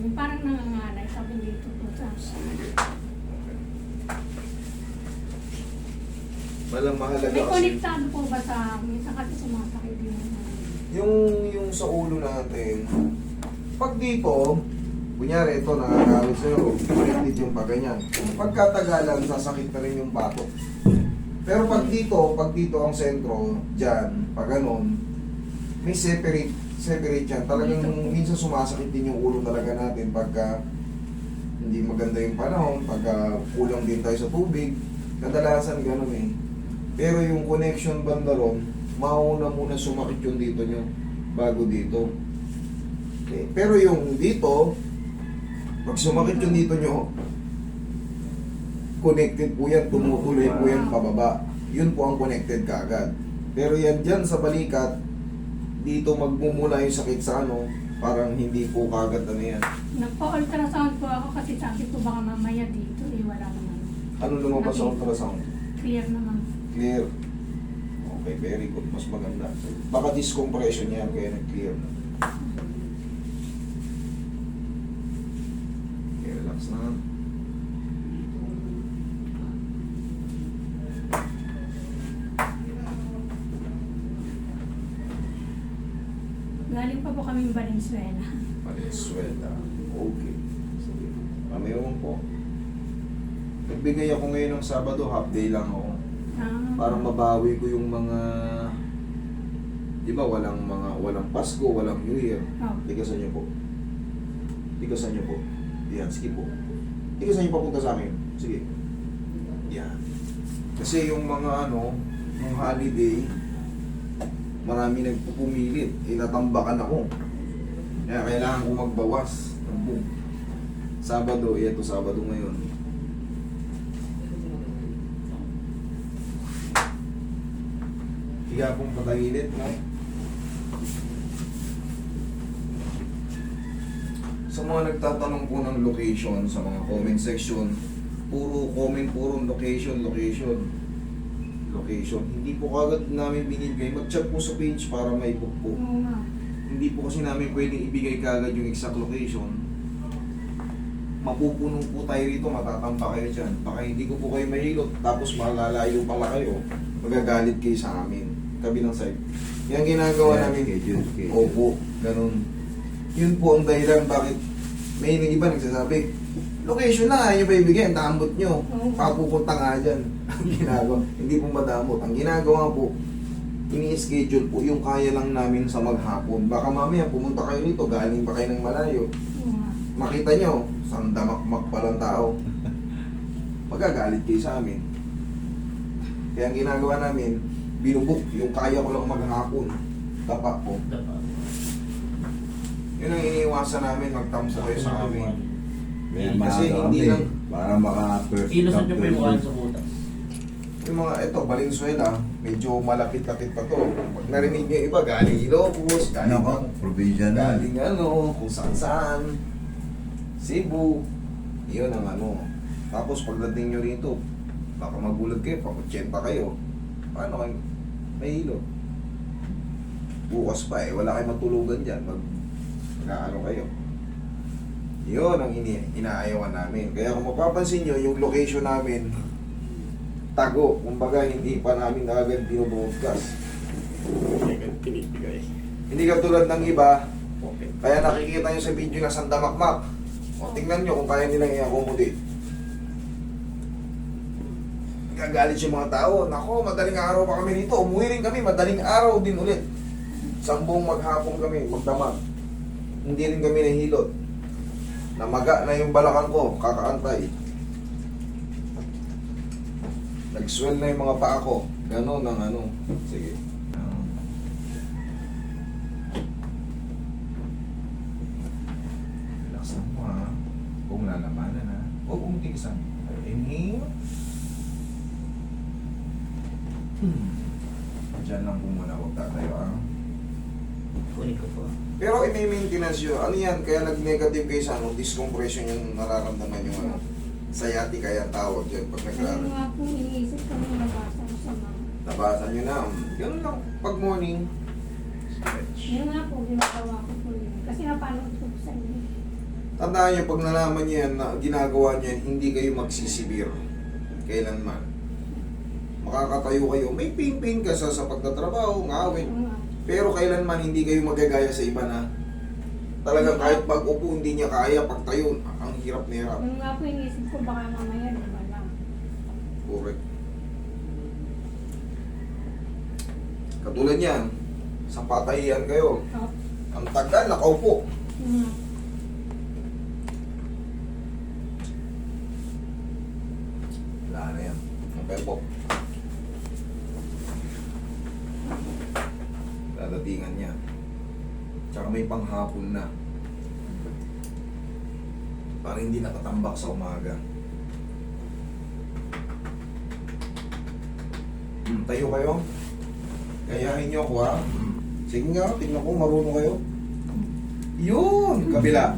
Yung parang nangangalay, sabi dito po sa Malang mahalaga may kasi konektado po ba sa minsan kasi sumasakit yung sa ulo natin. Pag dito, kunyari ito nakakawit sa'yo, connected yung pag ganyan. Pagkatagalan, sasakit na rin yung batok. Pero pag dito ang sentro, dyan, pag ganon, may separate yan. Talagang minsan sumasakit din yung ulo talaga natin pagka hindi maganda yung panahon, pagka kulang din tayo sa tubig. Kadalasan ganon eh. Pero yung connection banda ron, mauna muna sumakit yung dito nyo bago dito. Okay. Pero yung dito, pag sumakit yung dito nyo, connected po yan, tumutuloy po yan pababa. Yun po ang connected kaagad. Pero yan dyan sa balikat, dito magmumula yung sakit sa ano, parang hindi po kaagad ano yan. Nagpa-ultrasound po ako kasi sabi ko baka mamaya dito, wala naman. Ano lumabas sa ultrasound? Clear naman. Clear. Okay, very good. Mas maganda. Baka discompression yan, kaya nag-clear na. Okay, relax na. Galing pa po kaming Valenzuela. Valenzuela. Okay. Sige. Pamayawan po. Nagbigay ako ngayon ng Sabado, half day lang ako. Para mabawi ko yung mga, di ba, walang Pasko, walang New Year. Tigasan niyo po. Tigasan niyo po. Yan, sige po. Tigasan niyo papunta sa akin. Sige. Yan. Kasi yung mga yung holiday, marami nagpupumilit. Inatambakan ako. Kaya kailangan ko magbawas ng boom. Sabado, ito Sabado ngayon. Higa pong patagilid, no? Sa mga nagtatanong po ng location sa mga comment section, puro comment, puro location. Hindi po kagad namin binibigay. Mag-chat po sa page para may book po. Hindi po kasi namin pwedeng ibigay kagad yung exact location. Mapupuno po tayo rito, matatampa kayo dyan. Baka hindi ko po kayo mahilot, tapos malalayo pala kayo. Magagalit kayo sa amin. Kabilang side. Yan ginagawa namin. Opo, ganun. Yun po ang dahilan bakit may iba nagsasabi, location na, ayaw nyo ba ibigay, ang damot nyo. Papupunta nga dyan. Ang ginagawa, hindi po madamot. Ang ginagawa po, ini-schedule po yung kaya lang namin sa maghapon. Baka mamaya pumunta kayo rito, galing pa kayo ng malayo. Makita nyo, sandamakmak palang tao. Magagalit kayo sa amin. Kaya ang ginagawa namin, binubuk yung kaya ko lang maghapon. Dapat po. Yun ang iniiwasan namin, magtampo kayo sa amin. Kasi hindi lang... Para maka-first Ilusot nyo pa yung mukha sa butas. Yung mga ito, Valenzuela, medyo malapit-lapit pa to. Pag narinig nyo iba, galing Ilocos, galing provincial. galing kung saan-saan. Cebu. Yun ang Tapos pagdating nyo rito, baka magulat kayo, pag-80 kayo. Paano kayo? May hilo. Bukas pa wala kayong matulugan dyan. Mag-ano kayo. Yun ang inaayawan namin. Kaya kung mapapansin nyo, yung location namin, tago. Kumbaga, hindi pa namin agad binubroadcast. Hindi katulad ng iba. Kaya nakikita nyo sa video na sandamakmak. O, tingnan nyo kung kaya nilang i-accommodate. Gagalit yung mga tao. Nako, madaling araw pa kami dito. Umuwi rin kami, madaling araw din ulit. Sambong maghapon kami, magdamag. Hindi rin kami nahilot. Namaga na yung balakang ko, kakaantay. Nag-swell na yung mga paa ko. Ganon ang Sige. Relax lang mo ha. Kung lalamanan ha. Huwag mong tigisan. Inhale. Diyan lang po muna, huwag tatayo ha. Kunin ko po. Pero i-maintenance yun. Ano yan? Kaya nag-negative kayo sa discompression yung nararamdaman yung sciatic kaya tawag dyan pag Ano nagkaroon. nga po iniisip ko nung nabasa ko sa mga. Nabasa nyo na. Ganun lang. Pag morning, stretch. Yun nga po, ginagawa ko po yun. Kasi napanood ko sa inyo. Tandaan niyo, pag nalaman niyo yan na ginagawa niyo yan, hindi kayo magsisibir. Kailanman. Makakatayo kayo. May pain ka sa pagtatrabaho, ngawin. Pero kailanman hindi kayo magagaya sa iba na talagang kahit pag upo hindi niya kaya, pag tayo, ang hirap na hirap. Yung nga po inisip ko, baka mamaya naman lang. Correct. Katulad yan, sa patayian kayo. Oh, Ang tagal, nakaupo. mm. Wala na yan. Okay po. Dadatingan niya. Tsaka may panghapon na. Para hindi nakatambak sa umaga. Tayo kayo. Gayahin niyo ako ha. Sige nga, tignan ko, marunong kayo. Yun! Kabila.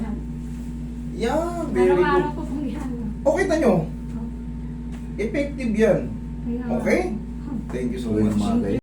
Yan, very good. Araw-araw ko pong yan. O, kita nyo. Effective yan. Kaya- Okay? Thank you so much.